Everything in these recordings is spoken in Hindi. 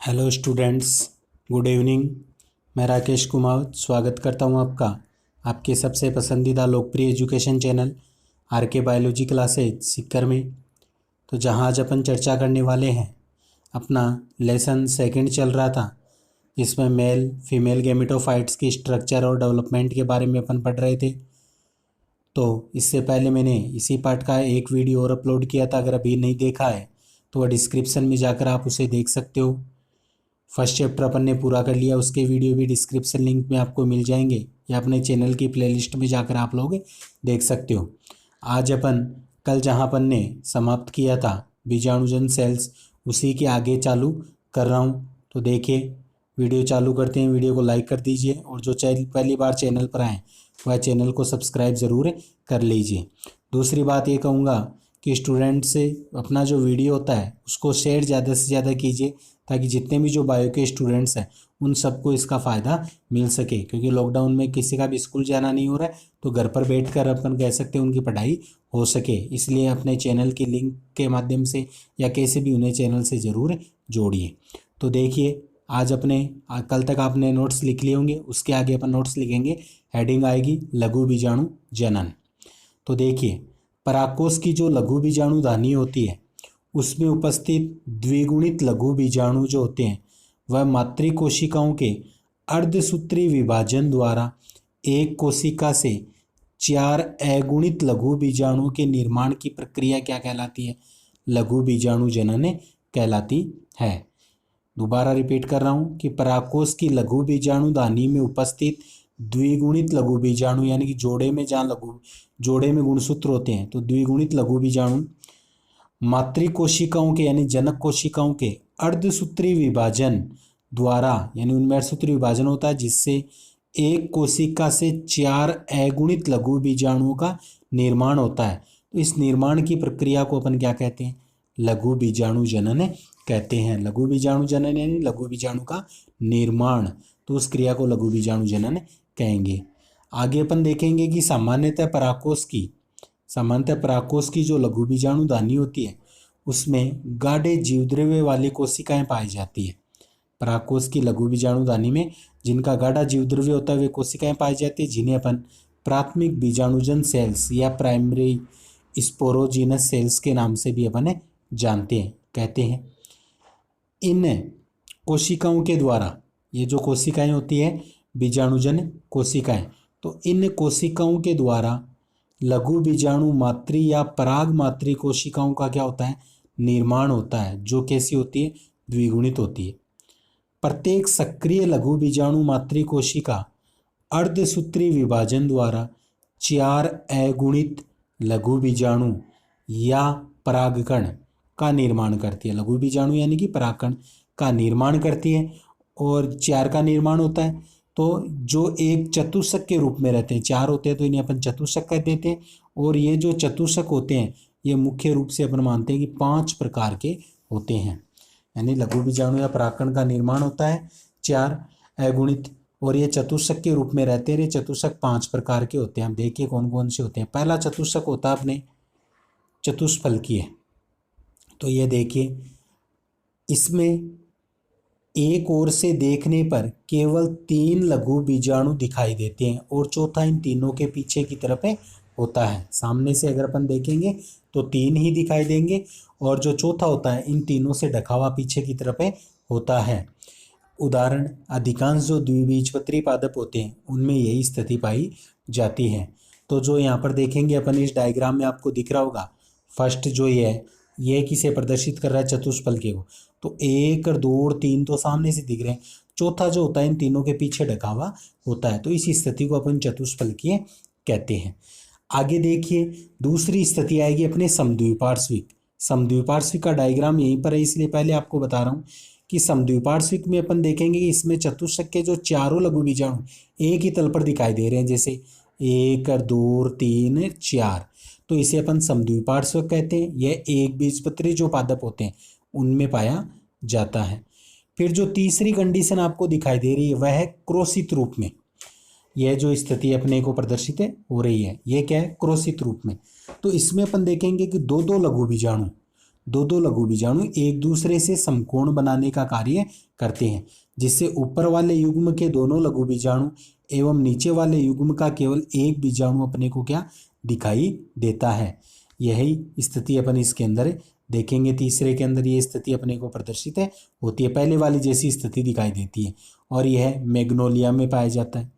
Hello students, good evening. मैं राकेश कुमार स्वागत करता हूं आपका आपके सबसे पसंदीदा लोकप्रिय education channel RK. Biology classes Sikar में। तो जहां आज अपन चर्चा करने वाले हैं, अपना लेसन सेकंड चल रहा था, जिसमें मेल फीमेल गैमेटोफाइट्स की स्ट्रक्चर और डेवलपमेंट के बारे में अपन पढ़ रहे थे। तो इससे पहले मैंने इसी पार्ट का एक वीडियो और अपलोड किया था। अगर अभी नहीं देखा है तो वह डिस्क्रिप्शन में जाकर आप उसे देख सकते हो। फर्स्ट चैप्टर अपन ने पूरा कर लिया, उसके वीडियो भी डिस्क्रिप्शन लिंक में आपको मिल जाएंगे या अपने चैनल की प्लेलिस्ट में जाकर आप लोग देख सकते हो। आज अपन कल जहां अपन ने समाप्त किया था बीजाणुजन सेल्स, उसी के आगे चालू कर रहा हूं। तो देखिए, वीडियो चालू करते हैं। वीडियो को लाइक कर दीजिए और जो पहली बार चैनल पर आए वह चैनल को सब्सक्राइब ज़रूर कर लीजिए। दूसरी बात ये कहूँगा कि स्टूडेंट से अपना जो वीडियो होता है उसको शेयर ज़्यादा से ज़्यादा कीजिए, ताकि जितने भी जो बायो के स्टूडेंट्स हैं उन सबको इसका फ़ायदा मिल सके। क्योंकि लॉकडाउन में किसी का भी स्कूल जाना नहीं हो रहा है, तो घर पर बैठकर अपन कह सकते हैं उनकी पढ़ाई हो सके। इसलिए अपने चैनल की लिंक के माध्यम से या कैसे भी उन्हें चैनल से ज़रूर जोड़िए। तो देखिए, आज कल तक आपने नोट्स लिख लिए होंगे, उसके आगे अपन नोट्स लिखेंगे। हेडिंग आएगी लघु बीजाणु जनन। तो देखिए, परागकोश की जो लघु बीजाणु धानी होती है उसमें उपस्थित द्विगुणित लघु बीजाणु जो होते हैं वह मातृ कोशिकाओं के अर्धसूत्री विभाजन द्वारा एक कोशिका से 4 अगुणित लघु बीजाणुओं के निर्माण की प्रक्रिया क्या कहलाती है? लघु बीजाणु जनन कहलाती है। दोबारा रिपीट कर रहा हूँ कि परागकोश की लघु बीजाणु धानी में उपस्थित द्विगुणित लघु बीजाणु, यानी कि जोड़े में गुणसूत्र होते हैं, तो द्विगुणित लघु बीजाणु मातृ कोशिकाओं के यानी जनक कोशिकाओं के अर्धसूत्री विभाजन द्वारा, यानी उनमें अर्धसूत्री विभाजन होता है जिससे एक कोशिका से 4 अगुणित लघु बीजाणुओं का निर्माण होता है। तो इस निर्माण की प्रक्रिया को अपन क्या कहते हैं? लघु बीजाणु जनन कहते हैं। लघु बीजाणु जनन यानी लघु बीजाणु का निर्माण, तो उस क्रिया को लघु बीजाणु जनन कहेंगे। आगे अपन देखेंगे कि सामान्यतः परागकोश की जो लघु बीजाणु धानी होती है उसमें गाढ़े जीवद्रव्य वाली कोशिकाएं पाई जाती है। परागकोश की लघु बीजाणु धानी में जिनका गाढ़ा जीवद्रव्य होता है वे कोशिकाएं पाई जाती है, जिन्हें अपन प्राथमिक बीजाणुजन सेल्स या प्राइमरी स्पोरोजीनस सेल्स के नाम से भी अपन कहते हैं। इन कोशिकाओं के द्वारा, ये जो कोशिकाएं होती है बीजाणुजन कोशिकाएं, तो इन कोशिकाओं के द्वारा लघु बीजाणु मातृ या पराग मातृ कोशिकाओं का क्या होता है? निर्माण होता है, जो कैसी होती है? द्विगुणित होती है। प्रत्येक सक्रिय लघु बीजाणु मातृ कोशिका अर्धसूत्री विभाजन द्वारा 4 अगुणित लघु बीजाणु या परागकण का निर्माण करती है। लघु बीजाणु यानी कि परागकण का निर्माण करती है और 4 का निर्माण होता है। तो जो एक चतुष्क के रूप में रहते हैं, 4 होते हैं तो इन्हें अपन चतुष्क कह देते हैं। और ये जो चतुष्क होते हैं ये मुख्य रूप से अपन मानते हैं कि 5 प्रकार के होते हैं। यानी लघु बीजाणु या परागकण का निर्माण होता है 4 अगुणित, और ये चतुष्क के रूप में रहते हैं। ये चतुष्क 5 प्रकार के होते हैं। हम देखिए कौन कौन से होते हैं। पहला चतुष्क होता है अपने चतुष्फलकीय। तो ये देखिए, इसमें एक ओर से देखने पर केवल 3 लघु बीजाणु दिखाई देते हैं और चौथा इन तीनों के पीछे की तरफ होता है। सामने से अगर अपन देखेंगे तो 3 ही दिखाई देंगे और जो चौथा होता है इन तीनों से ढका हुआ पीछे की तरफ होता है। उदाहरण, अधिकांश जो द्विबीजपत्री पादप होते हैं उनमें यही स्थिति पाई जाती है। तो जो यहाँ पर देखेंगे अपन इस डायग्राम में आपको दिख रहा होगा, फर्स्ट जो ये किसे प्रदर्शित कर रहा है? चतुष्फलकीय को। तो 1 और 2 और 3 तो सामने से दिख रहे हैं, चौथा जो होता है इन तीनों के पीछे ढका हुआ होता है। तो इस स्थिति को अपन चतुष्फलकीय कहते हैं। आगे देखिए, दूसरी स्थिति आएगी अपने समद्विपार्श्विक। समद्विपार्श्विक का डायग्राम यहीं पर है, इसलिए पहले आपको बता रहा हूँ कि समद्विपार्श्विक में अपन देखेंगे कि इसमें चतुष्क के जो चारों लघु बीजाणु एक ही तल पर दिखाई दे रहे हैं, जैसे 1 और 2 और 3 4, तो इसे अपन समद्विपार्श्विक कहते हैं। यह एक बीजपत्री जो पादप होते हैं उनमें पाया जाता है। फिर जो तीसरी कंडीशन आपको दिखाई दे रही है वह है क्रोशित रूप में। यह जो स्थिति अपने को प्रदर्शित हो रही है, यह क्या है? क्रोशित रूप में। तो इसमें अपन देखेंगे कि 2 लघु बीजाणु दो दो लघु बीजाणु एक दूसरे से समकोण बनाने का कार्य करते हैं, जिससे ऊपर वाले युग्म के दोनों लघु बीजाणु एवं नीचे वाले युग्म का केवल एक बीजाणु अपने को क्या दिखाई देता है। यही स्थिति अपन इसके अंदर देखेंगे। तीसरे के अंदर ये स्थिति अपने को प्रदर्शित है होती है, पहले वाली जैसी स्थिति दिखाई देती है, और यह मैग्नोलिया में पाया जाता है।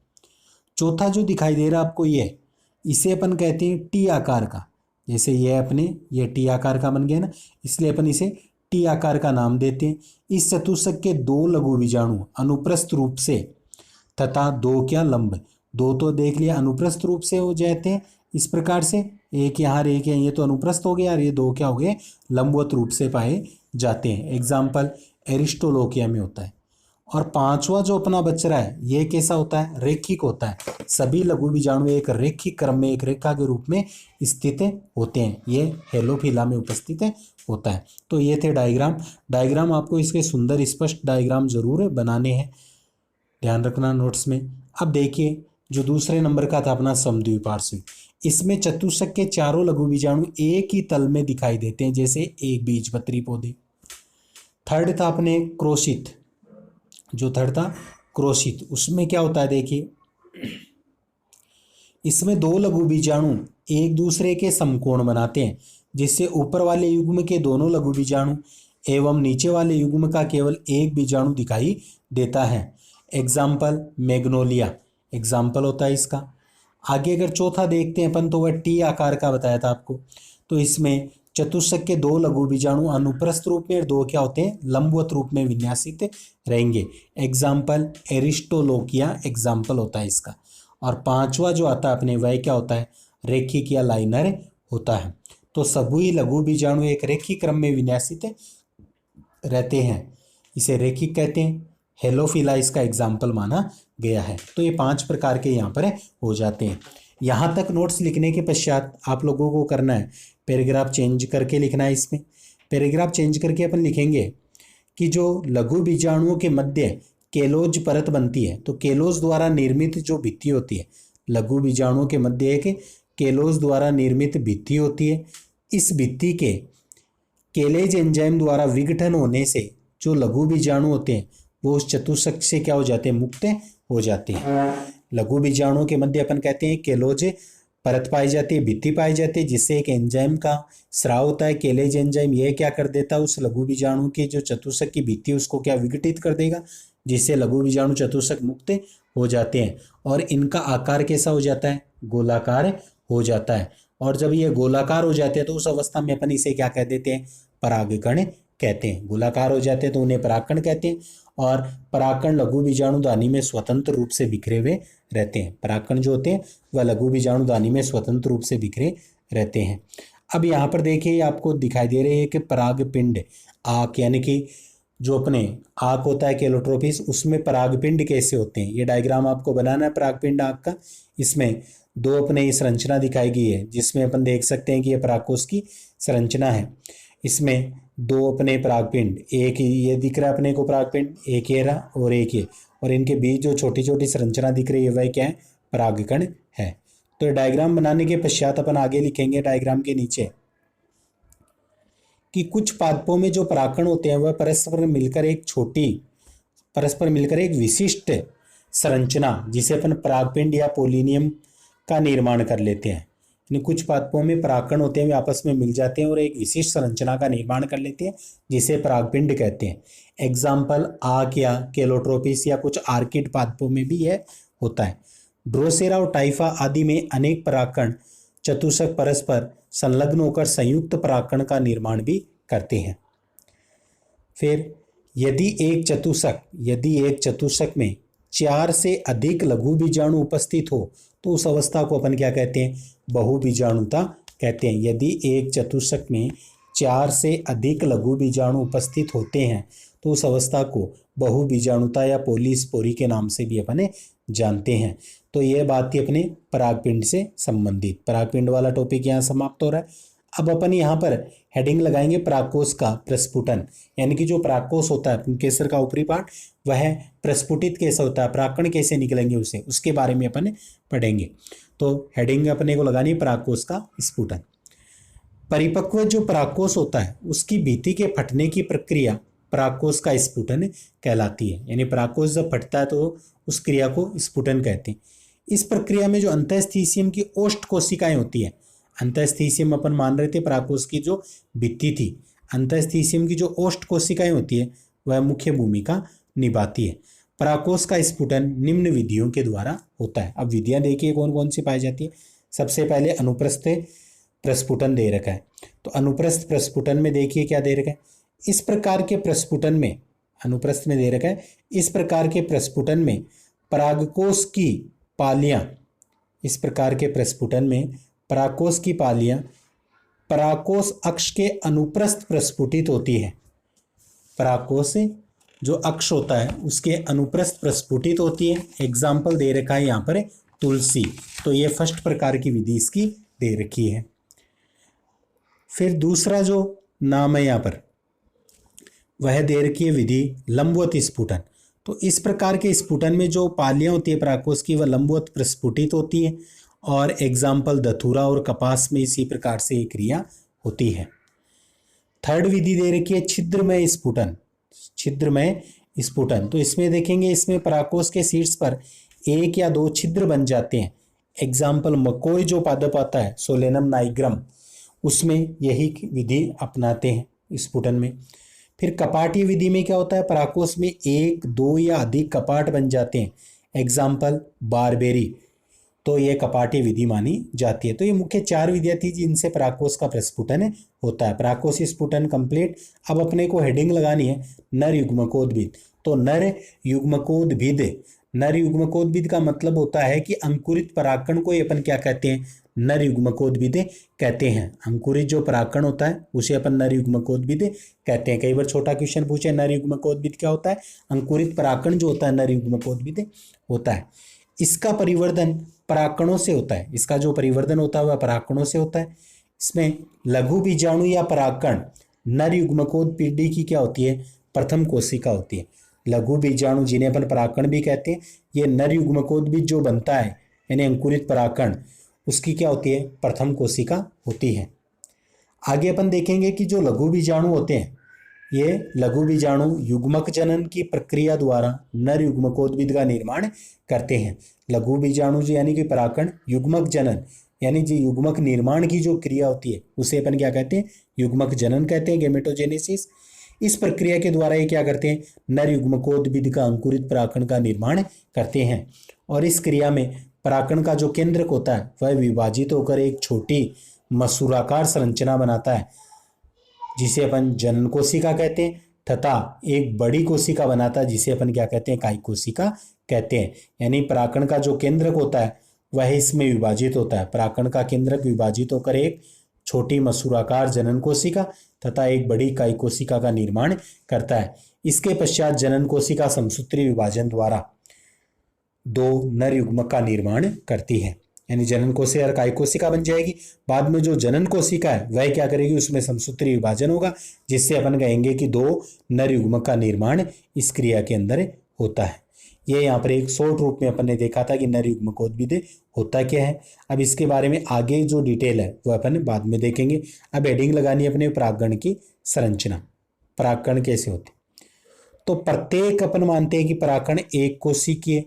चौथा जो दिखाई दे रहा है आपको ये, इसे अपन कहते हैं टी आकार का। जैसे ये अपने ये टी आकार का बन गया ना, इसलिए अपन इसे टी आकार का नाम देते हैं। इस चतुष्क के दो लघु बीजाणु अनुप्रस्थ रूप से तथा दो क्या लंब, दो तो देख लिया अनुप्रस्थ रूप से हो जाते हैं इस प्रकार से, एक यहाँ एक है, ये तो अनुप्रस्थ हो गया, और ये दो क्या हो गए लंबवत रूप से पाए जाते हैं। एग्जाम्पल एरिस्टोलोकिया में होता है। और पांचवा जो अपना बच रहा है ये कैसा होता है, रेखिक होता है। सभी लघु बीजाणु एक रेखिक क्रम में एक रेखा के रूप में स्थित होते हैं, ये हेलोफिला में उपस्थित होता है। तो ये थे डायग्राम आपको इसके सुंदर स्पष्ट डायग्राम जरूर बनाने हैं, ध्यान रखना नोट्स में। अब देखिए जो दूसरे नंबर का था अपना समद्विपार्श्विक, इसमें चतुष्क के चारों लघु बीजाणु एक ही तल में दिखाई देते हैं, जैसे एक बीजपत्री पौधे। थर्ड था अपने क्रोशित, जो थर्ड था क्रोशित, उसमें क्या होता है देखिए, इसमें दो लघु बीजाणु एक दूसरे के समकोण बनाते हैं, जिससे ऊपर वाले युग्म के दोनों लघु बीजाणु एवं नीचे वाले युग्म का केवल एक बीजाणु दिखाई देता है। एग्जाम्पल मैग्नोलिया एग्जाम्पल होता है इसका। आगे अगर चौथा देखते हैं अपन, तो वह टी आकार का बताया था आपको। तो इसमें चतुष्क के दो लघु बीजाणु अनुप्रस्थ रूप में और दो क्या होते हैं लंबवत रूप में विन्यासित रहेंगे। एग्जाम्पल एरिस्टोलोकिया एग्जाम्पल होता है इसका। और पांचवा जो आता है अपने वह क्या होता है, रेखिक या लाइनर होता है। तो सभी लघु बीजाणु एक रेखिक क्रम में विन्यासित रहते हैं, इसे रेखिक कहते हैं। हेलोफिला इसका एग्जाम्पल माना गया है। तो ये 5 प्रकार के यहाँ पर हो जाते हैं। यहाँ तक नोट्स लिखने के पश्चात आप लोगों को करना है पैराग्राफ चेंज करके लिखना है। इसमें पैराग्राफ चेंज करके अपन लिखेंगे कि जो लघु बीजाणुओं के मध्य केलोज परत बनती है, तो केलोज द्वारा निर्मित जो भित्ति होती है, लघु बीजाणुओं के मध्य एक केलोज द्वारा निर्मित भित्ति होती है। इस भित्ति के केलेज एंजाइम द्वारा विघटन होने से जो लघु बीजाणु होते हैं वो उस चतुष्क से क्या हो जाते हैं, मुक्त हो जाते हैं। लघु बीजाणुओं के मध्य अपन कहते हैं केलोज परत पाई जाती है, भित्ति पाई जाती है, जिससे एक एंजाइम का स्राव होता है। केलेज एंजाइम यह क्या कर देता है, उस लघु बीजाणु की जो चतुष्क की भित्ति उसको क्या विघटित कर देगा, जिससे लघु बीजाणु चतुष्क मुक्त हो जाते हैं। और इनका आकार कैसा हो जाता है, गोलाकार हो जाता है। और जब ये गोलाकार हो जाते हैं तो उस अवस्था में अपन इसे क्या कह देते हैं, परागकण कहते हैं। गोलाकार हो जाते हैं तो उन्हें परागकण कहते हैं। और परागकण लघु बीजाणुधानी में स्वतंत्र रूप से बिखरे हुए रहते हैं। परागकण जो होते हैं वह लघु बीजाणुधानी में स्वतंत्र रूप से बिखरे रहते हैं। अब यहाँ पर देखिए आपको दिखाई दे रहे हैं कि परागपिंड आँख, यानी कि जो अपने आँख होता है केलोट्रोपिस, उसमें परागपिंड कैसे होते हैं, ये डायग्राम आपको बनाना है परागपिंड आँख का। इसमें दो अपने संरचना दिखाई गई है, जिसमें अपन देख सकते हैं कि यह परागकोश की संरचना है। इसमें दो अपने परागपिंड, एक ये दिख रहा है अपने को परागपिंड, एक ये रहा और एक ये, और इनके बीच जो छोटी छोटी संरचना दिख रही है वह क्या है, परागकण है। तो डायग्राम बनाने के पश्चात अपन आगे लिखेंगे डायग्राम के नीचे कि कुछ पादपों में जो परागकण होते हैं वह परस्पर मिलकर एक विशिष्ट संरचना, जिसे अपन परागपिंड या पोलिनियम का निर्माण कर लेते हैं। कुछ पादपों में परागकण होते हैं वे आपस में मिल जाते हैं और एक विशिष्ट संरचना का निर्माण कर लेते हैं, जिसे परागपिंड कहते हैं। एग्जाम्पल आँख या केलोट्रोपिस या कुछ आर्किड पादपों में भी यह होता है। ड्रोसेरा और टाइफा आदि में अनेक परागकण चतुष्क परस्पर संलग्न होकर संयुक्त परागकण का निर्माण भी करते हैं। फिर यदि एक चतुष्क में 4 से अधिक लघु बीजाणु उपस्थित हो तो उस अवस्था को अपन क्या कहते हैं, बहुबीजाणुता कहते हैं। यदि एक चतुष्क में 4 से अधिक लघु बीजाणु उपस्थित होते हैं तो उस अवस्था को बहुबीजाणुता या पॉलीस्पोरी के नाम से भी अपन जानते हैं। तो यह बात थी अपने परागपिंड से संबंधित। परागपिंड वाला टॉपिक यहाँ समाप्त हो रहा है। अब अपन यहाँ पर हेडिंग लगाएंगे परागकोश का प्रस्फुटन, यानी कि जो परागकोश होता है केसर का ऊपरी पार्ट, वह प्रस्फुटित कैसे होता है, परागकण कैसे निकलेंगे उसके बारे में अपन पढ़ेंगे। तो हेडिंग अपने को लगानी परागकोश का स्फुटन। परिपक्व जो परागकोश होता है उसकी भित्ति के फटने की प्रक्रिया परागकोश का स्फुटन कहलाती है। यानी परागकोश जब फटता है तो उस क्रिया को स्फुटन कहते हैं। इस प्रक्रिया में जो अंतःस्थीशियम की ओष्ठ कोशिकाएं होती है, अंतःस्थीशियम अपन मान रहे थे परागकोश की जो भित्ति थी, अंतःस्थीशियम की जो ओष्ठ कोशिकाएं होती है वह मुख्य भूमिका निभाती है। परागकोश का स्फुटन निम्न विधियों के द्वारा होता है। अब विधियां देखिए कौन कौन सी पाई जाती है। सबसे पहले अनुप्रस्थ प्रस्फुटन दे रखा है, तो अनुप्रस्थ प्रस्फुटन में देखिए क्या दे रखा है। इस प्रकार के प्रस्फुटन में, अनुप्रस्थ में दे रखा है, इस प्रकार के प्रस्फुटन में परागकोश की पालियां, इस प्रकार के प्रस्फुटन में परागकोश की पालियां परागकोश अक्ष के अनुप्रस्थ प्रस्फुटित होती है। परागकोश जो अक्ष होता है उसके अनुप्रस्थ प्रस्फुटित होती है। एग्जाम्पल दे रखा है यहाँ पर तुलसी, तो ये फर्स्ट प्रकार की विधि इसकी दे रखी है। फिर दूसरा जो नाम है यहाँ पर वह दे रखी है विधि लंबवत स्फुटन। तो इस प्रकार के स्फुटन में जो पालियां होती है परागकोश की वह लंबवत प्रस्फुटित होती है, और एग्जाम्पल धतूरा और कपास में इसी प्रकार से ये क्रिया होती है। थर्ड विधि दे रखी है छिद्रमय स्फुटन। छिद्रमय स्फुटन, तो इसमें देखेंगे इसमें परागकोश के शीर्ष पर एक या दो छिद्र बन जाते हैं। एग्जाम्पल मकोई जो पादप आता है सोलेनम नाइग्रम, उसमें यही विधि अपनाते हैं स्फुटन में। फिर कपाटीय विधि में क्या होता है, परागकोश में एक, दो या अधिक कपाट बन जाते हैं। एग्जाम्पल बारबेरी, तो ये कपाटीय विधि मानी जाती है। तो ये मुख्य चार विधियां थी जिनसे परागकोश का प्रस्फुटन होता है। परागकोश स्फुटन कंप्लीट। अब अपने को हेडिंग लगानी है नर युग्मकोद्भिद। तो नर युग्मकोद्भिद, नर युग्मकोद्भिद का मतलब होता है कि अंकुरित परागकण को अपन क्या कहते हैं, नर युग्मकोद्भिद कहते हैं। अंकुरित जो परागकण होता है उसे अपन नर युग्मकोद्भिद कहते हैं। कई बार छोटा क्वेश्चन पूछे नर युग्मकोद्भिद क्या होता है, अंकुरित परागकण जो होता है नर युग्मकोद्भिद होता है। इसका परिवर्धन परागकणों से होता है, इसका जो परिवर्धन होता है वह परागकणों से होता है। इसमें लघु बीजाणु या परागकण नर युग्मकोद्भिद की क्या होती है, प्रथम कोशिका होती है। लघु बीजाणु जिन्हें अपन परागकण भी कहते हैं, ये नर युग्मकोद्भिद जो बनता है यानी अंकुरित परागकण, उसकी क्या होती है, प्रथम कोशिका होती है। आगे अपन देखेंगे कि जो लघु बीजाणु होते हैं, ये लघु बीजाणु युग्मक जनन की प्रक्रिया द्वारा नर युग्मकोद्भिद का निर्माण करते हैं। लघु बीजाणु जो यानी कि परागकण युग्मक जनन यानी जो युग्मक निर्माण की जो क्रिया होती है उसे अपन क्या कहते हैं, युग्मक जनन कहते हैं, गेमेटोजेनेसिस। इस प्रक्रिया के द्वारा ये क्या करते हैं, नर युग्मकोद्भिद का अंकुरित परागकण का निर्माण करते हैं। और इस क्रिया में परागकण का जो केंद्रक होता है वह विभाजित होकर एक छोटी मसूराकार संरचना बनाता है जिसे अपन जनन कोशिका कहते हैं, तथा एक बड़ी कोशिका बनाता है जिसे अपन क्या कहते हैं, कायिक कोशिका कहते हैं। यानी परागकण का जो केंद्रक होता है वह इसमें विभाजित होता है। परागकण का केंद्रक विभाजित होकर एक छोटी मसूराकार जनन कोशिका तथा एक बड़ी कायिक कोशिका का निर्माण करता है। इसके पश्चात जनन कोशिका समसूत्री विभाजन द्वारा दो नर युग्मक का निर्माण करती है। यानी जनन कोशिका और कायिक कोशिका बन जाएगी। बाद में जो जनन कोशिका है वह क्या करेगी, उसमें समसूत्री विभाजन होगा जिससे अपन कहेंगे कि दो नर युग्मक का निर्माण इस क्रिया के अंदर होता है। ये यहाँ पर एक शॉर्ट रूप में अपन ने देखा था कि नर युग्मकोद्भिद होता क्या है। अब इसके बारे में आगे जो डिटेल है वह अपन बाद में देखेंगे। अब हेडिंग लगानी है अपने परागकण की संरचना, परागकण कैसे होते। तो प्रत्येक अपन मानते हैं कि परागकण एक कोशिकीय,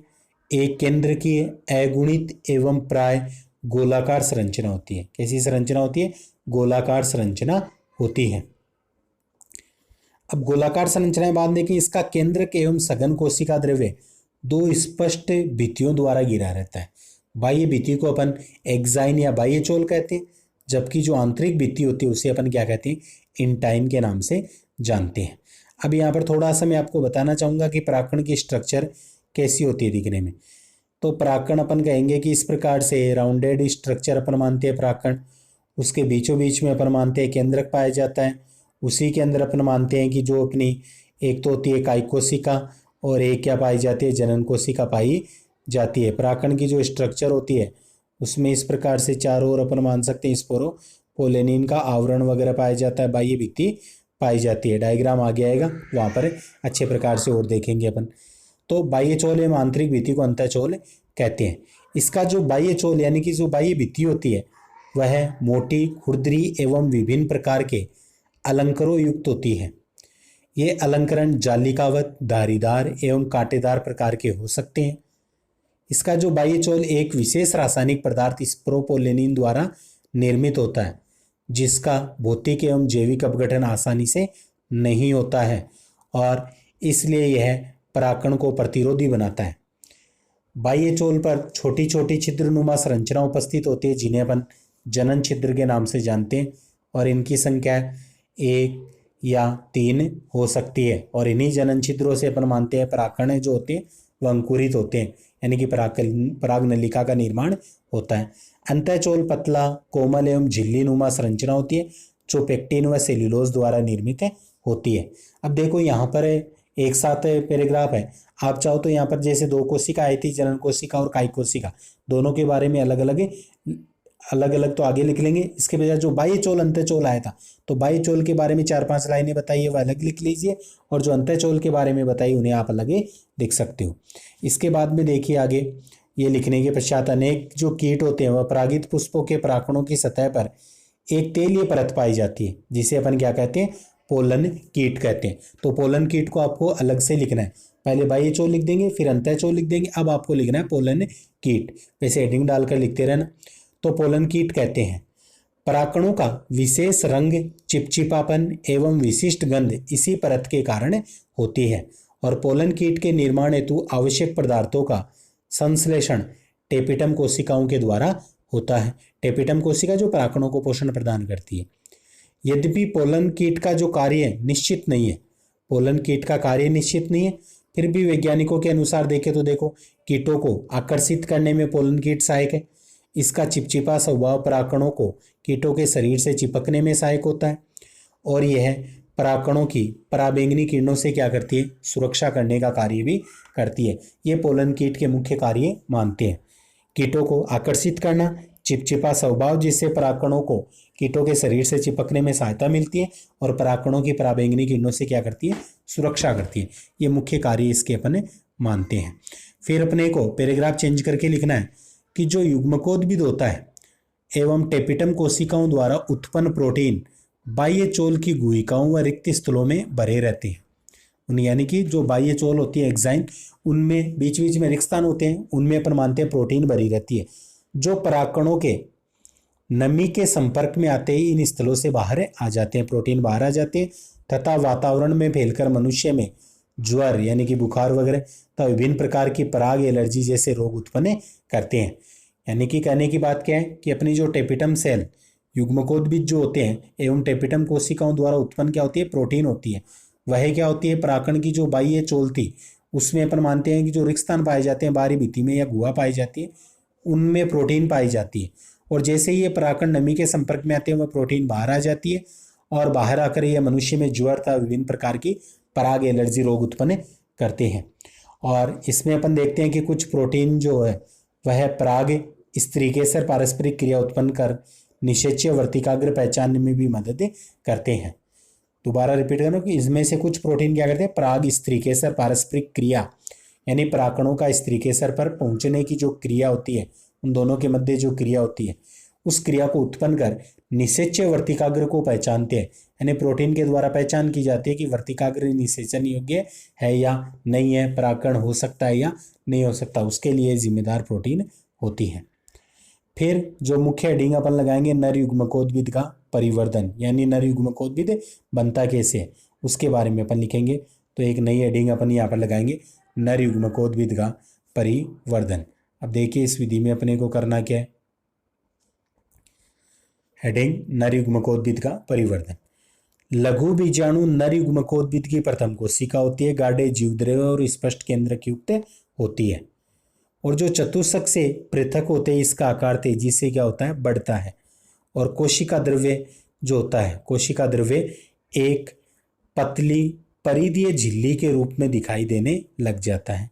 एक केंद्र की अगुणित एवं प्राय गोलाकार संरचना होती है। कैसी संरचना होती है, गोलाकार संरचना होती है। अब गोलाकार संरचना बाद देखें, इसका केंद्रक एवं सघन कोशिका द्रव्य दो स्पष्ट भित्तियों द्वारा घिरा रहता है। बाह्य भित्ति को अपन एक्साइन या बाह्य चोल कहते हैं, जबकि जो आंतरिक भित्ति होती है उसे अपन क्या कहते हैं, इंटाइन के नाम से जानते हैं। अब यहाँ पर थोड़ा सा मैं आपको बताना चाहूँगा कि परागकण की स्ट्रक्चर कैसी होती है दिखने में। तो परागकण अपन कहेंगे कि इस प्रकार से राउंडेड स्ट्रक्चर अपन मानते हैं परागकण। उसके बीचों बीच में अपन मानते हैं केंद्रक पाया जाता है। उसी के अंदर अपन मानते हैं कि जो अपनी एक तो होती है कायिक कोशिका और एक क्या पाई जाती है, जनन कोशिका पाई जाती है। परागकण की जो स्ट्रक्चर होती है उसमें इस प्रकार से चारों ओर अपन मान सकते हैं स्पोरो पोलेनिन का आवरण वगैरह पाया जाता है, बाह्य भित्ति पाई जाती है। डायग्राम आगे आएगा वहाँ पर अच्छे प्रकार से और देखेंगे अपन। तो बाह्य चोल एवं आंतरिक भित्ति को अंतःचोल कहते हैं। इसका जो बाह्य चोल यानी कि जो बाह्य भित्ति होती है वह मोटी, खुरदरी एवं विभिन्न प्रकार के अलंकरों युक्त होती है। ये अलंकरण जालिकावत, धारीदार एवं कांटेदार प्रकार के हो सकते हैं। इसका जो बाह्य चोल एक विशेष रासायनिक पदार्थ स्प्रोपोलेनिन द्वारा निर्मित होता है, जिसका भौतिक एवं जैविक अपघटन आसानी से नहीं होता है और इसलिए यह परागकण को प्रतिरोधी बनाता है। बाह्य चोल पर छोटी छोटी छिद्रनुमा संरचना उपस्थित होती है, जिन्हें अपन जनन छिद्र के नाम से जानते हैं, और इनकी संख्या 1 या 3 हो सकती है। और इन्हीं जनन छिद्रों से अपन मानते हैं परागकण जो होते हैं वह अंकुरित होते हैं, यानी कि पराग नलिका का निर्माण होता है। अंतःचोल पतला, कोमल एवं झिल्ली नुमा संरचना होती है, जो पेक्टिन व सेल्यूलोज द्वारा निर्मित होती है। अब देखो यहाँ पर एक साथ पैराग्राफ है, आप चाहो तो यहाँ पर जैसे 2 कोशिका आई थी, जनन कोशिका और कायिक कोशिका, दोनों के बारे में अलग अलग तो आगे लिख लेंगे। इसके बजाय जो बाह्य चोल अंतःचोल आया था, तो बाह्य चोल के बारे में 4-5 लाइनें बताइए, वह अलग लिख लीजिए, और जो अंतःचोल के बारे में बताइए उन्हें आप अलग लिख सकते हो। इसके बाद में देखिए आगे, ये लिखने के पश्चात अनेक जो कीट होते हैं वह परागित पुष्पों के परागकणों की सतह पर एक तेलीय परत पाई जाती है, जिसे अपन क्या कहते हैं, पोलन कीट कहते हैं। तो पोलन कीट को आपको अलग से लिखना है, पहले बाह्य चोल लिख देंगे, फिर अंतःचोल लिख देंगे, अब आपको लिखना है पोलन कीट, वैसे हेडिंग डालकर लिखते रहना। तो पोलन कीट कहते हैं परागकणों का विशेष रंग, चिपचिपापन एवं विशिष्ट गंध इसी परत के कारण होती है, और पोलन कीट के निर्माण हेतु आवश्यक पदार्थों का संश्लेषण टेपिटम कोशिकाओं के द्वारा होता है। टेपिटम कोशिका जो परागकणों को पोषण प्रदान करती है। यद्यपि पोलन कीट का जो कार्य निश्चित नहीं है, पोलन कीट का कार्य निश्चित नहीं है, फिर भी वैज्ञानिकों के अनुसार देखें तो देखो, कीटों को आकर्षित करने में पोलन कीट सहायक है। इसका चिपचिपा स्वभाव परागकणों को कीटों के शरीर से चिपकने में सहायक होता है, और यह परागकणों की पराबैंगनी किरणों से क्या करती है, सुरक्षा करने का कार्य भी करती है। ये पोलन कीट के मुख्य कार्य मानते हैं। कीटों को आकर्षित करना, चिपचिपा स्वभाव जिससे परागकणों को कीटों के शरीर से चिपकने में सहायता मिलती है, और परागकणों की पराबैंगनी किरणों से क्या करती है, सुरक्षा करती है। ये मुख्य कार्य इसके अपने मानते हैं। फिर अपने को पैराग्राफ चेंज करके लिखना है कि जो युग्मकोद्भिद होता है एवं टेपिटम कोशिकाओं द्वारा उत्पन्न प्रोटीन बाह्य चोल की गुहिकाओं व रिक्त स्थलों में भरे रहते हैं। यानी कि जो बाह्य चोल होती है एक्साइन, उनमें बीच बीच में रिक्त स्थान होते हैं, उनमें अपन मानते हैं प्रोटीन भरी रहती है, जो परागकणों के नमी के संपर्क में आते ही इन स्थलों से बाहर आ जाते हैं, प्रोटीन बाहर आ जाते हैं, तथा वातावरण में फैलकर मनुष्य में ज्वर यानी कि बुखार वगैरह तथा विभिन्न प्रकार की पराग एलर्जी जैसे रोग उत्पन्न करते हैं। यानी कि कहने की बात क्या है कि अपनी जो टेपिटम सेल युग्मकोद्भिद जो होते हैं एवं टेपिटम कोशिकाओं द्वारा उत्पन्न क्या होती है, प्रोटीन होती है। वह क्या होती है, परागकण की जो बाह्य चोल थी उसमें अपन मानते हैं कि जो रिक्त स्थान पाए जाते हैं बाहरी भित्ति में या गुहा पाई जाती है, उनमें प्रोटीन पाई जाती है, और जैसे ही ये परागकण नमी के संपर्क में आते हैं वह प्रोटीन बाहर आ जाती है, और बाहर आकर यह मनुष्य में ज्वर तथा विभिन्न प्रकार की पराग एलर्जी रोग उत्पन्न करते हैं। और इसमें अपन देखते हैं कि कुछ प्रोटीन जो है वह पराग स्त्रीकेसर पारस्परिक क्रिया उत्पन्न कर निषेच्य वर्तिकाग्र पहचानने में भी मदद करते हैं। दोबारा रिपीट करो कि इसमें से कुछ प्रोटीन क्या करते हैं, पराग स्त्रीकेसर पारस्परिक क्रिया, यानी परागकणों का स्त्रीकेसर पर पहुंचने की जो क्रिया होती है, उन दोनों के मध्य जो क्रिया होती है, उस क्रिया को उत्पन्न कर निषेच्य वर्तिकाग्र को पहचानते हैं। यानी प्रोटीन के द्वारा पहचान की जाती है कि वर्तिकाग्र निषेचन योग्य है या नहीं है, परागकण हो सकता है या नहीं हो सकता, उसके लिए जिम्मेदार प्रोटीन होती है। फिर जो मुख्य हेडिंग अपन लगाएंगे, नर युग्मकोद्भिद का परिवर्धन, यानी नर युग्मकोद्भिद बनता कैसे है उसके बारे में अपन लिखेंगे। तो एक नई हेडिंग अपन यहाँ पर लगाएंगे, नर युग्मकोद्भिद का परिवर्धन। अब देखिए इस विधि में अपने को करना क्या है, हेडिंग नर युग्मकोद्भिद का परिवर्धन। लघु बीजाणु नर युग्मकोद्भिद की प्रथम कोशिका होती है, गाढ़े जीवद्रव्य और स्पष्ट केंद्रक युक्त होती है, और जो चतुष्क से पृथक होते हैं इसका आकार तेजी से क्या होता है, बढ़ता है, और कोशिका द्रव्य जो होता है, कोशिका द्रव्य एक पतली परिधीय झिल्ली के रूप में दिखाई देने लग जाता है।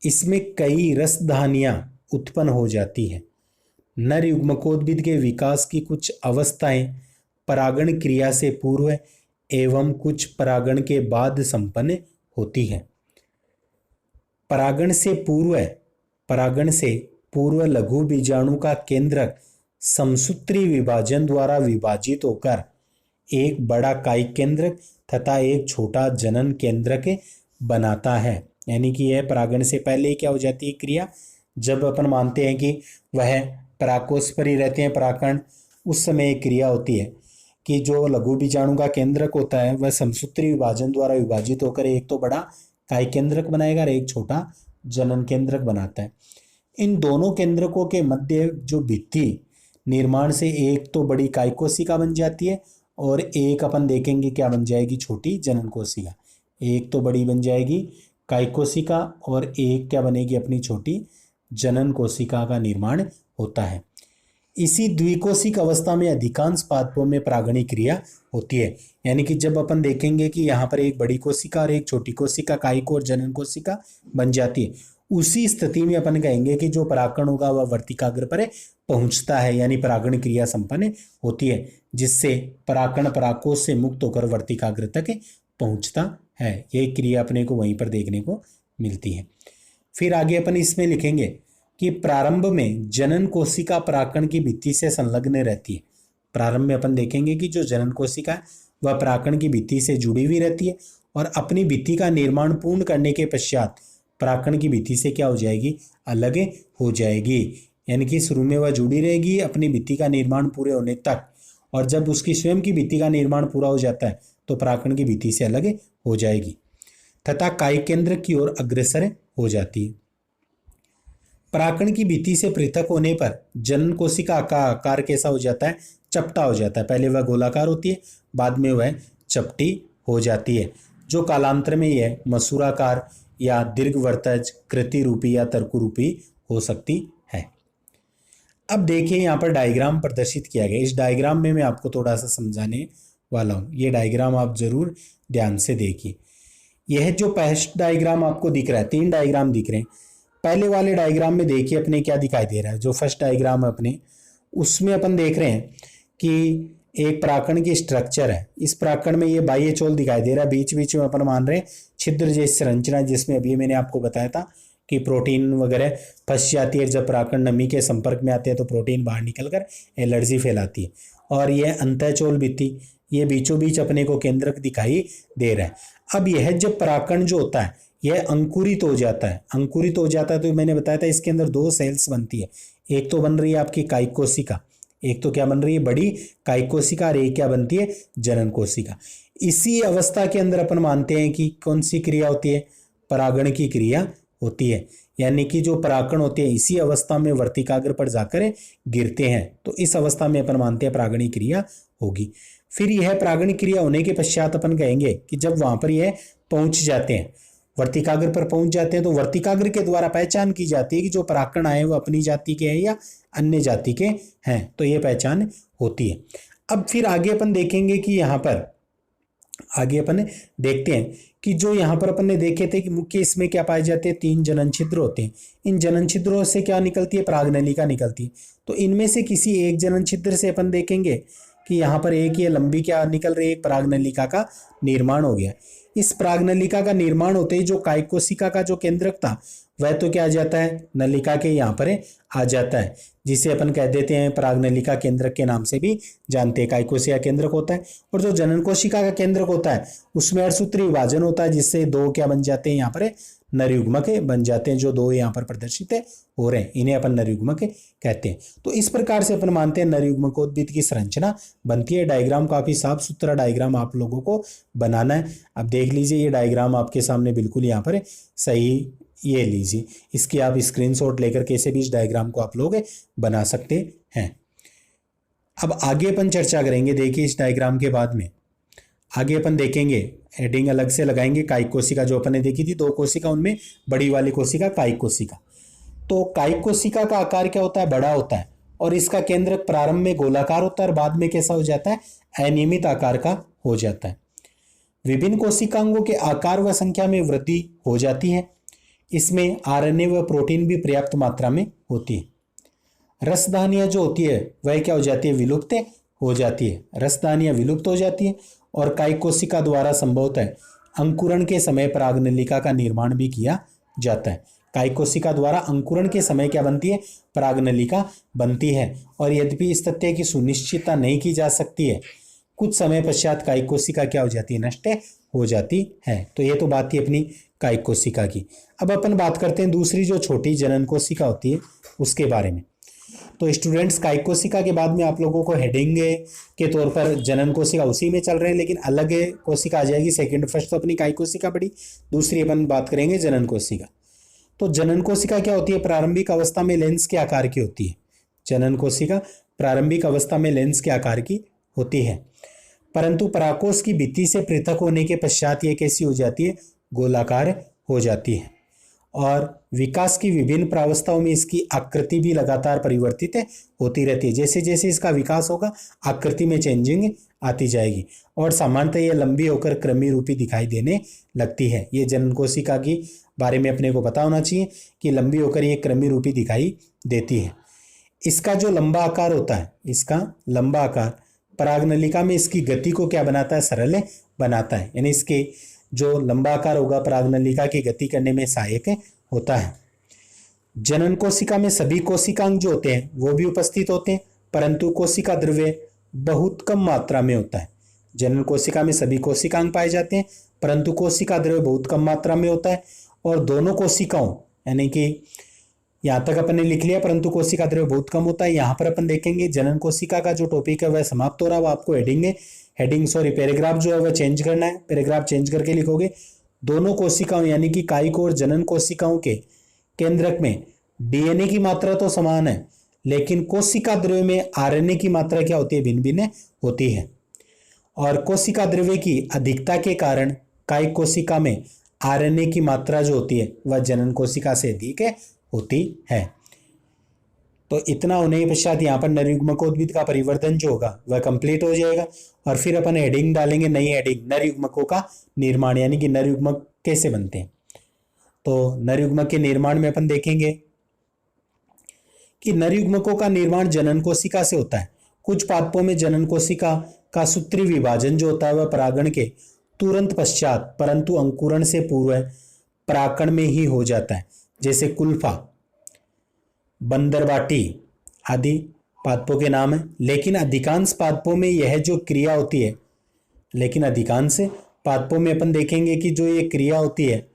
इसमें कई रसधानियां उत्पन्न हो जाती है। नर युग्मकोद्भिद के विकास की कुछ अवस्थाएं परागण क्रिया से पूर्व एवं कुछ परागण के बाद संपन्न होती है। परागण से पूर्व लघु बीजाणु का केंद्रक समसूत्री विभाजन द्वारा विभाजित होकर एक बड़ा कायिक केंद्रक तथा एक छोटा जनन केंद्रक बनाता है। यानी कि यह परागण से पहले क्या हो जाती है क्रिया, जब अपन मानते हैं कि वह परागकोश पर ही रहते हैं परागकण, उस समय एक क्रिया होती है कि जो लघु बीजाणु का केंद्रक होता है वह समसूत्री विभाजन द्वारा विभाजित होकर एक तो बड़ा कायिक केंद्रक बनाएगा और एक छोटा जनन केंद्रक बनाता है। इन दोनों केंद्रकों के मध्य जो भित्ति निर्माण से एक तो बड़ी कायिक कोशिका बन जाती है और एक अपन देखेंगे क्या बन जाएगी, छोटी जनन कोशिका। एक तो बड़ी बन जाएगी कायिक कोशिका और एक क्या बनेगी, अपनी छोटी जनन कोशिका का निर्माण होता है। इसी द्विकोशिक अवस्था में अधिकांश पादपों में परागणी क्रिया होती है। यानी कि जब अपन देखेंगे कि यहाँ पर एक बड़ी कोशिका और एक छोटी कोशिका कायिक और जनन कोशिका बन जाती है, उसी स्थिति में अपन कहेंगे कि जो परागकण होगा वह वर्तिकाग्र पर पहुंचता है, यानी परागण क्रिया संपन्न होती है, जिससे परागकण परागकोश से मुक्त होकर वर्तिकाग्र तक पहुंचता है। यह क्रिया अपने को वहीं पर देखने को मिलती है। फिर आगे अपन इसमें लिखेंगे कि प्रारंभ में जनन कोशिका परागकण की भित्ति से संलग्न रहती है। प्रारंभ में अपन देखेंगे कि जो जनन कोशिका है वह परागकण की भित्ति से जुड़ी हुई रहती है और अपनी भित्ति का निर्माण पूर्ण करने के पश्चात परागकण की भित्ति से क्या हो जाएगी, अलग हो जाएगी। यानी कि शुरू में वह जुड़ी रहेगी अपनी भित्ति का निर्माण पूरे होने तक, और जब उसकी स्वयं की भित्ति का निर्माण पूरा हो जाता है तो परागकण की भित्ति से अलग हो जाएगी तथा कायिक केंद्र की ओर अग्रसर हो जाती है। परागकण की भित्ति से पृथक होने पर जनन कोशिका का आकार कैसा हो जाता है, चपटा हो जाता है। पहले वह गोलाकार होती है, बाद में वह चपटी हो जाती है, जो कालांतर में यह मसूराकार या दीर्घवर्तज, कृति रूपी या तर्कु रूपी हो सकती है। अब देखिए यहाँ पर डायग्राम प्रदर्शित किया गया। इस डायग्राम में मैं आपको थोड़ा सा समझाने वाला हूँ। ये डायग्राम आप जरूर ध्यान से देखिए। यह जो फर्स्ट डायग्राम आपको दिख रहा है, 3 डायग्राम दिख रहे हैं। पहले वाले डायग्राम में देखिए अपने क्या दिखाई दे रहा है, जो फर्स्ट डायग्राम है अपने, उसमें अपन देख रहे हैं कि एक परागकण की स्ट्रक्चर है। इस परागकण में ये बाह्य चोल दिखाई दे रहा है, बीच बीच में अपन मान रहे हैं छिद्र जैसी संरचना, जिसमें अभी मैंने आपको बताया था कि प्रोटीन वगैरह फंस जाती है। जब परागकण नमी के संपर्क में आते हैं तो प्रोटीन बाहर निकलकर एलर्जी फैलाती है। और यह अंतःचोल भित्ति, ये बीचों बीच अपने को केंद्रक दिखाई दे रहा है। अब यह जब परागकण जो होता है यह अंकुरित हो जाता है, अंकुरित हो जाता है तो मैंने बताया था इसके अंदर 2 सेल्स बनती है। एक तो बन रही है आपकी कायिक कोशिका, एक तो क्या बन रही है, बड़ी कायिक कोशिका, और एक क्या बनती है, जनन कोशिका। इसी अवस्था के अंदर अपन मानते हैं कि कौन सी क्रिया होती है, परागण की क्रिया होती है। यानी कि जो परागकण होते हैं इसी अवस्था में वर्तिकाग्र पर जाकर गिरते हैं, तो इस अवस्था में अपन मानते हैं परागणी क्रिया होगी। फिर यह परागणी क्रिया होने के पश्चात अपन कहेंगे कि जब वहां पर यह पहुंच जाते हैं, वर्तिकाग्र पर पहुंच जाते हैं, तो वर्तिकाग्र के द्वारा पहचान की जाती है कि जो परागकण आए वो अपनी जाति के हैं या अन्य जाति के हैं, तो ये पहचान होती है। अब फिर आगे अपन देखेंगे कि यहाँ पर आगे अपन देखते हैं कि जो यहाँ पर अपन ने देखे थे कि मुख्य इसमें क्या पाए जाते हैं, 3 जनन छिद्र होते हैं। इन जनन छिद्रों से क्या निकलती है, परागनलिका निकलती है। तो इनमें से किसी एक जनन छिद्र से अपन देखेंगे कि यहाँ पर एक ये लंबी क्या निकल रही है, एक परागनलिका का निर्माण हो गया। इस परागनलिका का निर्माण होते ही जो कायिक कोशिका का जो केंद्रक था वह तो क्या आ जाता है, नलिका के यहाँ पर आ जाता है, जिसे अपन कह देते हैं परागनलिका केंद्रक के नाम से भी जानते हैं। कायिक कोशिका केंद्रक होता है और जो जनन कोशिका का केंद्रक होता है उसमें अर्धसूत्री विभाजन होता है, जिससे 2 क्या बन जाते हैं, यहाँ पर नरयुग्मक बन जाते हैं। जो 2 यहाँ पर प्रदर्शित हो रहे हैं इन्हें अपन नरयुग्मक कहते हैं। तो इस प्रकार से अपन मानते हैं नरयुग्मकोद्भिद की संरचना बनती है। डायग्राम काफी साफ सुथरा डायग्राम आप लोगों को बनाना है। अब देख लीजिए ये डायग्राम आपके सामने बिल्कुल यहाँ पर सही, ये लीजिए, इसकी आप स्क्रीनशॉट लेकर कैसे भी इस डायग्राम को आप लोग बना सकते हैं। अब आगे अपन चर्चा करेंगे। देखिए इस डायग्राम के बाद में आगे अपन देखेंगे, हेडिंग अलग से लगाएंगे, कायिक कोशिका जो अपन ने देखी थी 2 कोशिका, उनमें बड़ी वाली कोशिका कायिक कोशिका। तो कायिक कोशिका का आकार क्या होता है, बड़ा होता है और इसका केंद्रक प्रारंभ में गोलाकार होता है और बाद में कैसा हो जाता है, अनियमित आकार का हो जाता है। विभिन्न कोशिकांगों के आकार व संख्या में वृद्धि हो जाती है। इसमें आरएनए व प्रोटीन भी पर्याप्त मात्रा में होती है। रसदानियां जो होती है वह क्या हो जाती है, विलुप्त हो जाती है। रसदानियां विलुप्त हो जाती है और कायिक कोशिका द्वारा संभवतः अंकुरण के समय परागनलिका का निर्माण भी किया जाता है। कायिक कोशिका द्वारा अंकुरण के समय क्या बनती है, परागनलिका बनती है। और यद्यपि इस तथ्य की सुनिश्चितता नहीं की जा सकती है, कुछ समय पश्चात कायिक कोशिका क्या हो जाती है, नष्ट हो जाती है। तो ये तो बात थी अपनी कायिक कोशिका की। अब अपन बात करते हैं दूसरी जो छोटी जनन कोशिका होती है उसके बारे में। तो स्टूडेंट्स, कायिक कोशिका के बाद में आप लोगों को हेडिंग के तौर पर जनन कोशिका उसी में चल रहे हैं, लेकिन अलग कोशिका आ जाएगी। सेकंड फर्स्ट तो अपनी कायिक कोशिका पड़ी, दूसरी अपन बात करेंगे जनन कोशिका। तो जनन कोशिका क्या होती है, प्रारंभिक अवस्था में लेंस के आकार की होती है। जनन कोशिका प्रारंभिक अवस्था में लेंस के आकार की होती है, परंतु पराकोष की भित्ति से पृथक होने के पश्चात ये कैसी हो जाती है, गोलाकार हो जाती है। और विकास की विभिन्न प्रावस्थाओं में इसकी आकृति भी लगातार परिवर्तित होती रहती है। जैसे जैसे इसका विकास होगा आकृति में चेंजिंग आती जाएगी और सामान्यतः यह लंबी होकर क्रमी रूपी दिखाई देने लगती है। ये जनन कोशिका की बारे में अपने को पता होना चाहिए कि लंबी होकर ये क्रमी रूपी दिखाई देती है। इसका जो लंबा आकार होता है, इसका लंबा आकार परागनलिका में इसकी गति को क्या बनाता है, सरल बनाता है। यानी इसके जो लंबा आकार होगा परागनलिका की गति करने में सहायक होता है। जनन कोशिका में सभी कोशिकांग जो होते हैं वो भी उपस्थित होते हैं, परंतु कोशिका द्रव्य बहुत कम मात्रा में होता है। जनन कोशिका में सभी कोशिकांग पाए जाते हैं, परंतु कोशिका द्रव्य बहुत कम मात्रा में होता है। और दोनों कोशिकाओं, यानी कि यहाँ तक अपन ने लिख लिया, परंतु कोशिका द्रव्य बहुत कम होता है। यहाँ पर अपन देखेंगे जनन कोशिका का जो टॉपिक है वह समाप्त हो रहा है। वो आपको पैराग्राफ जो है वह चेंज करना है। पैराग्राफ चेंज करके लिखोगे, दोनों कोशिकाओं यानी कि कायिक और जनन कोशिकाओं के केंद्रक में डीएनए की मात्रा तो समान है, लेकिन कोशिका द्रव्य में आरएनए की मात्रा क्या होती है, भिन्न भिन्न होती है। और कोशिका द्रव्य की अधिकता के कारण कायिक कोशिका में आरएनए की मात्रा जो होती है वह जनन कोशिका से अधिक होती है। तो इतना होने के पश्चात यहाँ पर नरयुग्मकोद्भिद का परिवर्तन जो होगा वह कंप्लीट हो जाएगा। और फिर अपन हेडिंग डालेंगे, नई हेडिंग, नरयुग्मकों का निर्माण, यानी कि नरयुग्मक कैसे बनते हैं। तो नरयुग्मक के निर्माण में अपन देखेंगे कि नरयुग्मकों का निर्माण जनन कोशिका से होता है। कुछ पादपों में जनन कोशिका का सूत्री विभाजन जो होता है वह परागण के तुरंत पश्चात, परंतु अंकुरण से पूर्व परागण में ही हो जाता है। जैसे कुल्फा, बंदरबाटी आदि पादपों के नाम है। लेकिन अधिकांश पादपों में यह जो क्रिया होती है, लेकिन अधिकांश पादपों में अपन देखेंगे कि जो ये क्रिया होती है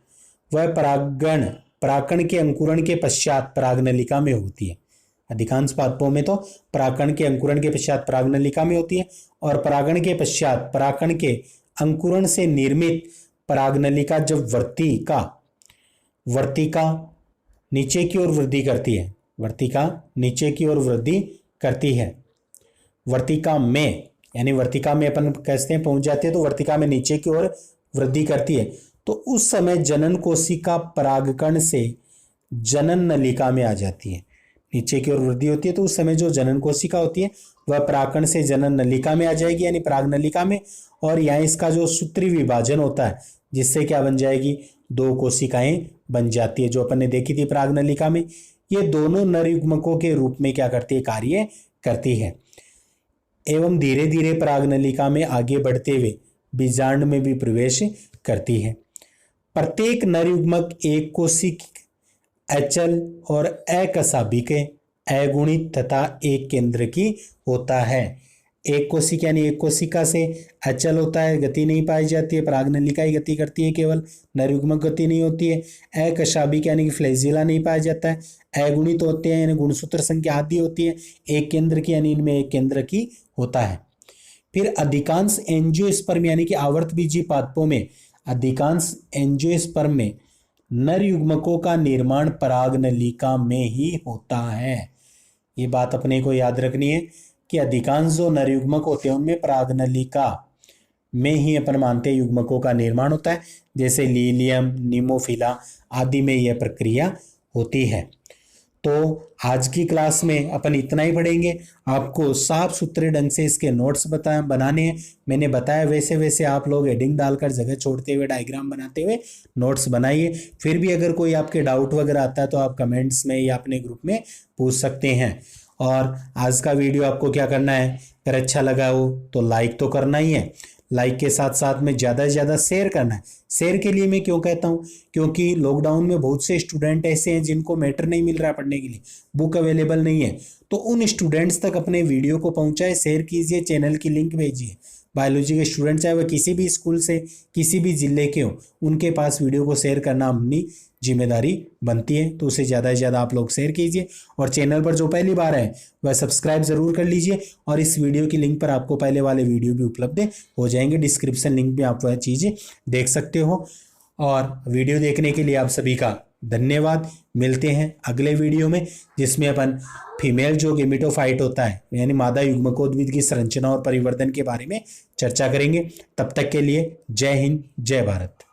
वह परागण के अंकुरण के पश्चात परागनलिका में होती है। अधिकांश पादपों में तो परागण के अंकुरण के पश्चात परागनलिका में होती है, और परागण के पश्चात परागण के अंकुरण से निर्मित परागनलिका जब वर्तिका नीचे की ओर वृद्धि करती है, वर्तिका नीचे की ओर वृद्धि करती है, वर्तिका में, यानी वर्तिका में अपन कहते हैं पहुंच जाते हैं, तो वर्तिका में नीचे की ओर वृद्धि करती है। तो उस समय जनन कोशिका परागकण से जनन नलिका में आ जाती है। नीचे की ओर वृद्धि होती है तो उस समय जो जनन कोशिका होती है वह परागकण से जनन नलिका में आ जाएगी, यानी पराग नलिका में। और यहाँ इसका जो सूत्री विभाजन होता है जिससे क्या बन जाएगी, दो कोशिकाएं बन जाती है, जो अपन ने देखी थी पराग नलिका में। ये दोनों नरयुग्मकों के रूप में क्या करती है, कार्य करती है, एवं धीरे धीरे पराग नलिका में आगे बढ़ते हुए बीजांड में भी प्रवेश करती है। प्रत्येक नरयुग्मक एक कोशिक, अचल और अकशाभिक, अगुणित तथा एक केंद्र की होता है। एक कोशिक यानी एक कोशिका से अचल होता है, गति नहीं पाई जाती है, परागनलिका ही गति करती है, केवल नरयुग्मक गति नहीं होती है। अकशाभिक यानी कि फ्लैजिला नहीं पाया जाता है। अगुणित होते हैं यानी गुणसूत्र संख्या आदि होती है। एक केंद्र की यानी इनमें एक केंद्र की होता है। फिर अधिकांश एंजियोस्पर्म यानी कि आवर्तबीजी पादपों में, अधिकांश एंजियोस्पर्म में नरयुग्मकों का निर्माण परागनलिका में ही होता है। ये बात अपने को याद रखनी है कि अधिकांश जो नरयुग्मक होते हैं उनमें परागनलिका में ही अपन मानते हैं युग्मकों का निर्माण होता है। जैसे लीलियम, निमोफिला आदि में यह प्रक्रिया होती है। तो आज की क्लास में अपन इतना ही पढ़ेंगे। आपको साफ सुथरे ढंग से इसके नोट्स बनाने हैं। मैंने बताया वैसे वैसे आप लोग हेडिंग डालकर जगह छोड़ते हुए, डायग्राम बनाते हुए नोट्स बनाइए। फिर भी अगर कोई आपके डाउट वगैरह आता है तो आप कमेंट्स में या अपने ग्रुप में पूछ सकते हैं। और आज का वीडियो आपको क्या करना है, अगर अच्छा लगा हो तो लाइक तो करना ही है, लाइक के साथ साथ में ज़्यादा से ज़्यादा शेयर करना है। शेयर के लिए मैं क्यों कहता हूँ, क्योंकि लॉकडाउन में बहुत से स्टूडेंट ऐसे हैं जिनको मैटर नहीं मिल रहा है पढ़ने के लिए, बुक अवेलेबल नहीं है, तो उन स्टूडेंट्स तक अपने वीडियो को पहुँचाए, शेयर कीजिए, चैनल की लिंक भेजिए। बायोलॉजी के स्टूडेंट चाहे वह किसी भी स्कूल से, किसी भी ज़िले के हो, उनके पास वीडियो को शेयर करना अपनी जिम्मेदारी बनती है। तो उसे ज़्यादा से ज़्यादा आप लोग शेयर कीजिए, और चैनल पर जो पहली बार है वह सब्सक्राइब ज़रूर कर लीजिए। और इस वीडियो की लिंक पर आपको पहले वाले वीडियो भी उपलब्ध हो जाएंगे, डिस्क्रिप्शन लिंक में आप वह चीज़ें देख सकते हो। और वीडियो देखने के लिए आप सभी का धन्यवाद। मिलते हैं अगले वीडियो में, जिसमें अपन फीमेल जो गेमेटोफाइट होता है, यानी मादा युग्मकोद्भिद की संरचना और परिवर्तन के बारे में चर्चा करेंगे। तब तक के लिए जय हिंद, जय भारत।